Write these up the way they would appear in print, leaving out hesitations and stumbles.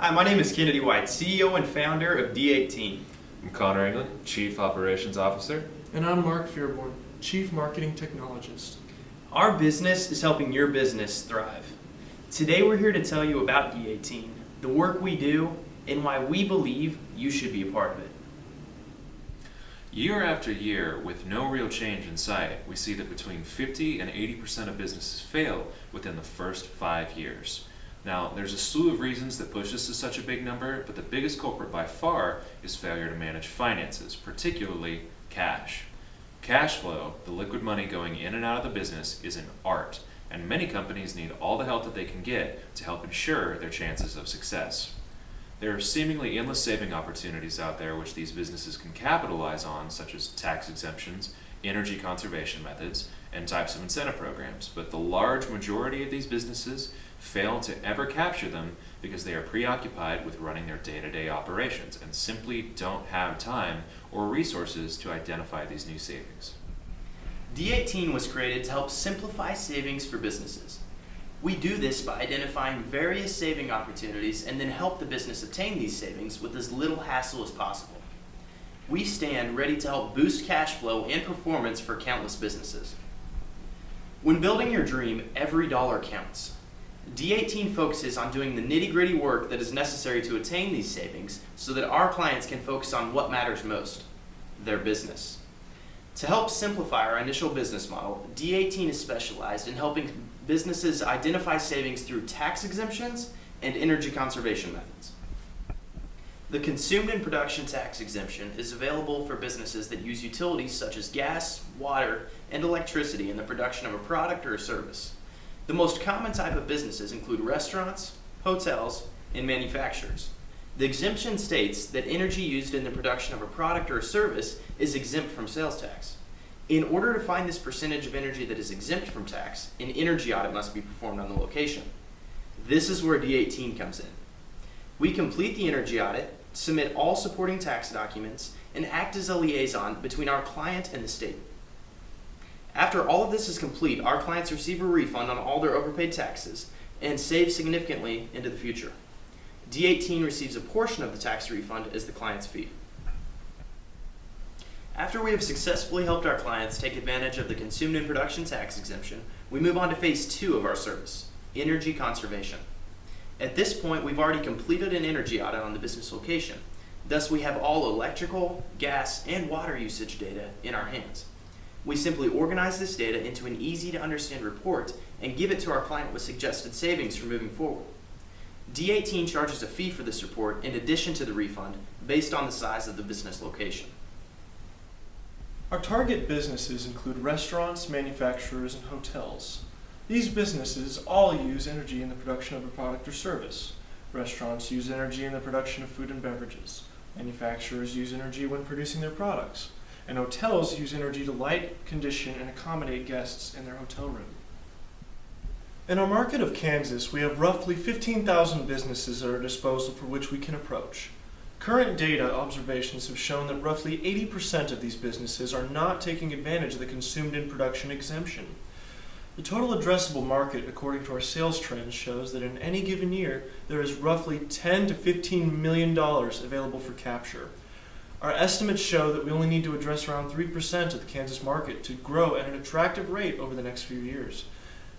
Hi, my name is Kennedy White, CEO and founder of D18. I'm Connor England, Chief Operations Officer. And I'm Mark Feuerborn, Chief Marketing Technologist. Our business is helping your business thrive. Today we're here to tell you about D18, the work we do, and why we believe you should be a part of it. Year after year, with no real change in sight, we see that between 50 and 80% of businesses fail within the first 5 years. Now, there's a slew of reasons that push us to such a big number, but the biggest culprit by far is failure to manage finances, particularly cash. Cash flow, the liquid money going in and out of the business, is an art, and many companies need all the help that they can get to help ensure their chances of success. There are seemingly endless saving opportunities out there which these businesses can capitalize on, such as tax exemptions, energy conservation methods, and types of incentive programs, but the large majority of these businesses fail to ever capture them because they are preoccupied with running their day-to-day operations and simply don't have time or resources to identify these new savings. D18 was created to help simplify savings for businesses. We do this by identifying various saving opportunities and then help the business obtain these savings with as little hassle as possible. We stand ready to help boost cash flow and performance for countless businesses. When building your dream, every dollar counts. D18 focuses on doing the nitty-gritty work that is necessary to attain these savings so that our clients can focus on what matters most, their business. To help simplify our initial business model, D18 is specialized in helping businesses identify savings through tax exemptions and energy conservation methods. The consumed in production tax exemption is available for businesses that use utilities such as gas, water, and electricity in the production of a product or a service. The most common type of businesses include restaurants, hotels, and manufacturers. The exemption states that energy used in the production of a product or a service is exempt from sales tax. In order to find this percentage of energy that is exempt from tax, an energy audit must be performed on the location. This is where D18 comes in. We complete the energy audit, submit all supporting tax documents, and act as a liaison between our client and the state. After all of this is complete, our clients receive a refund on all their overpaid taxes and save significantly into the future. D18 receives a portion of the tax refund as the client's fee. After we have successfully helped our clients take advantage of the consumed in production tax exemption, we move on to phase 2 of our service, energy conservation. At this point, we've already completed an energy audit on the business location. Thus, we have all electrical, gas, and water usage data in our hands. We simply organize this data into an easy-to-understand report and give it to our client with suggested savings for moving forward. D18 charges a fee for this report in addition to the refund based on the size of the business location. Our target businesses include restaurants, manufacturers, and hotels. These businesses all use energy in the production of a product or service. Restaurants use energy in the production of food and beverages. Manufacturers use energy when producing their products. And hotels use energy to light, condition, and accommodate guests in their hotel room. In our market of Kansas, we have roughly 15,000 businesses at our disposal for which we can approach. Current data observations have shown that roughly 80% of these businesses are not taking advantage of the consumed in production exemption. The total addressable market, according to our sales trends, shows that in any given year, there is roughly $10 to $15 million available for capture. Our estimates show that we only need to address around 3% of the Kansas market to grow at an attractive rate over the next few years.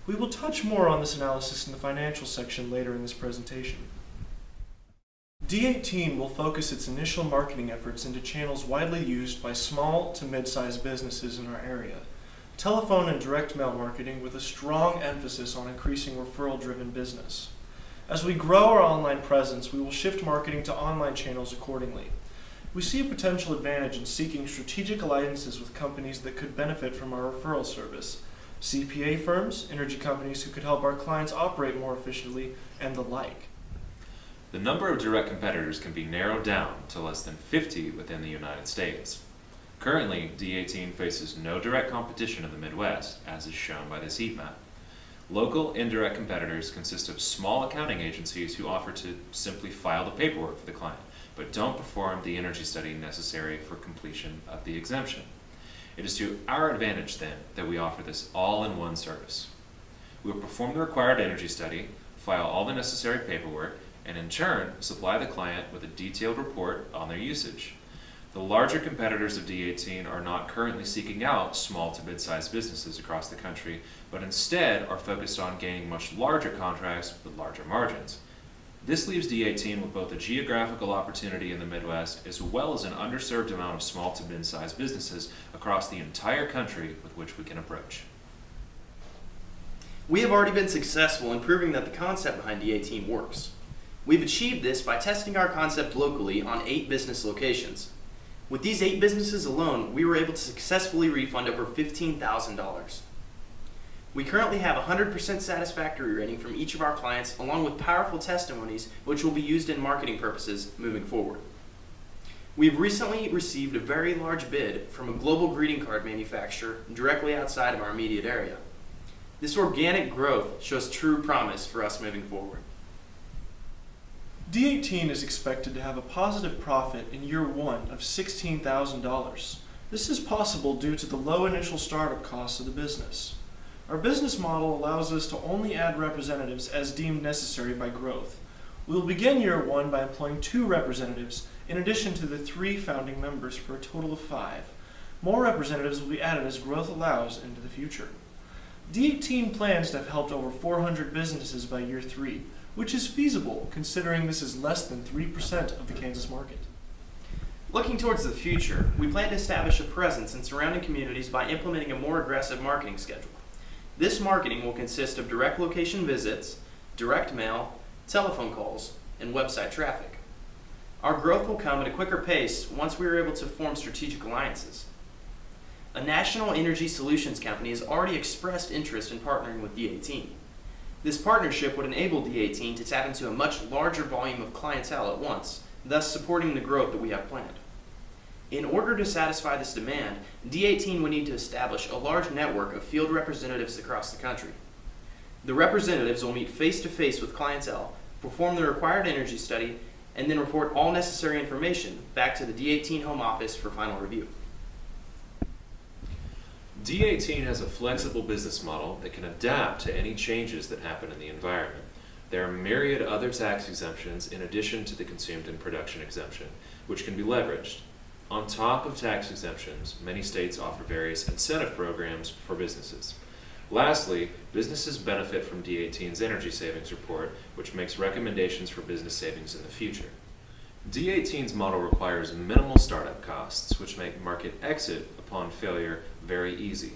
We will touch more on this analysis in the financial section later in this presentation. D18 will focus its initial marketing efforts into channels widely used by small to mid-sized businesses in our area. Telephone and direct mail marketing with a strong emphasis on increasing referral-driven business. As we grow our online presence, we will shift marketing to online channels accordingly. We see a potential advantage in seeking strategic alliances with companies that could benefit from our referral service. CPA firms, energy companies who could help our clients operate more efficiently, and the like. The number of direct competitors can be narrowed down to less than 50 within the United States. Currently, D18 faces no direct competition in the Midwest, as is shown by this heat map. Local indirect competitors consist of small accounting agencies who offer to simply file the paperwork for the client, but don't perform the energy study necessary for completion of the exemption. It is to our advantage, then, that we offer this all-in-one service. We will perform the required energy study, file all the necessary paperwork, and in turn supply the client with a detailed report on their usage. The larger competitors of D18 are not currently seeking out small to mid-sized businesses across the country, but instead are focused on gaining much larger contracts with larger margins. This leaves D18 with both a geographical opportunity in the Midwest as well as an underserved amount of small to mid-sized businesses across the entire country with which we can approach. We have already been successful in proving that the concept behind D18 works. We've achieved this by testing our concept locally on 8 business locations. With these 8 businesses alone, we were able to successfully refund over $15,000. We currently have a 100% satisfactory rating from each of our clients, along with powerful testimonies which will be used in marketing purposes moving forward. We've recently received a very large bid from a global greeting card manufacturer directly outside of our immediate area. This organic growth shows true promise for us moving forward. D18 is expected to have a positive profit in year 1 of $16,000. This is possible due to the low initial startup costs of the business. Our business model allows us to only add representatives as deemed necessary by growth. We will begin year 1 by employing 2 representatives in addition to the 3 founding members for a total of 5. More representatives will be added as growth allows into the future. D18 plans to have helped over 400 businesses by year 3, which is feasible considering this is less than 3% of the Kansas market. Looking towards the future, we plan to establish a presence in surrounding communities by implementing a more aggressive marketing schedule. This marketing will consist of direct location visits, direct mail, telephone calls, and website traffic. Our growth will come at a quicker pace once we are able to form strategic alliances. A national energy solutions company has already expressed interest in partnering with D18. This partnership would enable D18 to tap into a much larger volume of clientele at once, thus supporting the growth that we have planned. In order to satisfy this demand, D18 would need to establish a large network of field representatives across the country. The representatives will meet face-to-face with clientele, perform the required energy study, and then report all necessary information back to the D18 home office for final review. D18 has a flexible business model that can adapt to any changes that happen in the environment. There are myriad other tax exemptions in addition to the consumed and production exemption, which can be leveraged. On top of tax exemptions, many states offer various incentive programs for businesses. Lastly, businesses benefit from D18's energy savings report, which makes recommendations for business savings in the future. D18's model requires minimal startup costs, which make market exit upon failure very easy.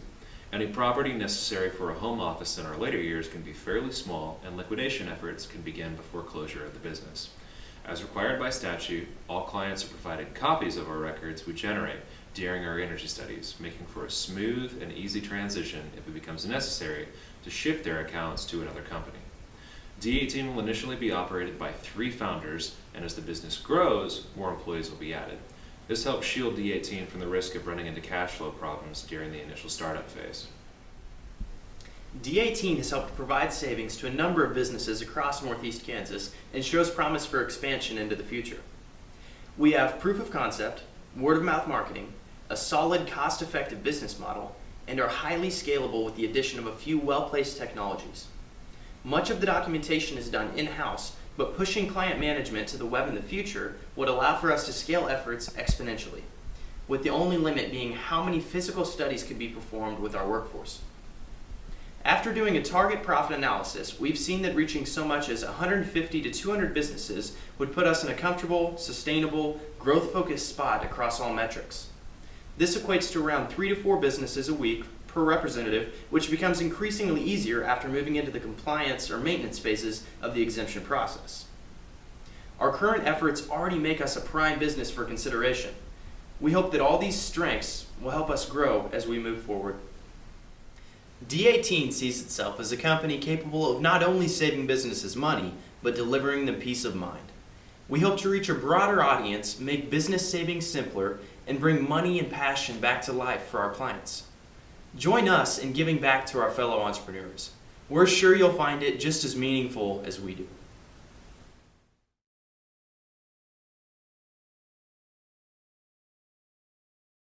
Any property necessary for a home office in our later years can be fairly small, and liquidation efforts can begin before closure of the business. As required by statute, all clients are provided copies of our records we generate during our energy studies, making for a smooth and easy transition if it becomes necessary to shift their accounts to another company. D18 will initially be operated by 3 founders, and as the business grows, more employees will be added. This helps shield D18 from the risk of running into cash flow problems during the initial startup phase. D18 has helped provide savings to a number of businesses across Northeast Kansas and shows promise for expansion into the future. We have proof of concept, word-of-mouth marketing, a solid cost-effective business model, and are highly scalable with the addition of a few well-placed technologies. Much of the documentation is done in-house, but pushing client management to the web in the future would allow for us to scale efforts exponentially, with the only limit being how many physical studies could be performed with our workforce. After doing a target profit analysis, we've seen that reaching so much as 150 to 200 businesses would put us in a comfortable, sustainable, growth-focused spot across all metrics. This equates to around 3 to 4 businesses a week per representative, which becomes increasingly easier after moving into the compliance or maintenance phases of the exemption process. Our current efforts already make us a prime business for consideration. We hope that all these strengths will help us grow as we move forward. D18 sees itself as a company capable of not only saving businesses money, but delivering them peace of mind. We hope to reach a broader audience, make business savings simpler, and bring money and passion back to life for our clients. Join us in giving back to our fellow entrepreneurs. We're sure you'll find it just as meaningful as we do.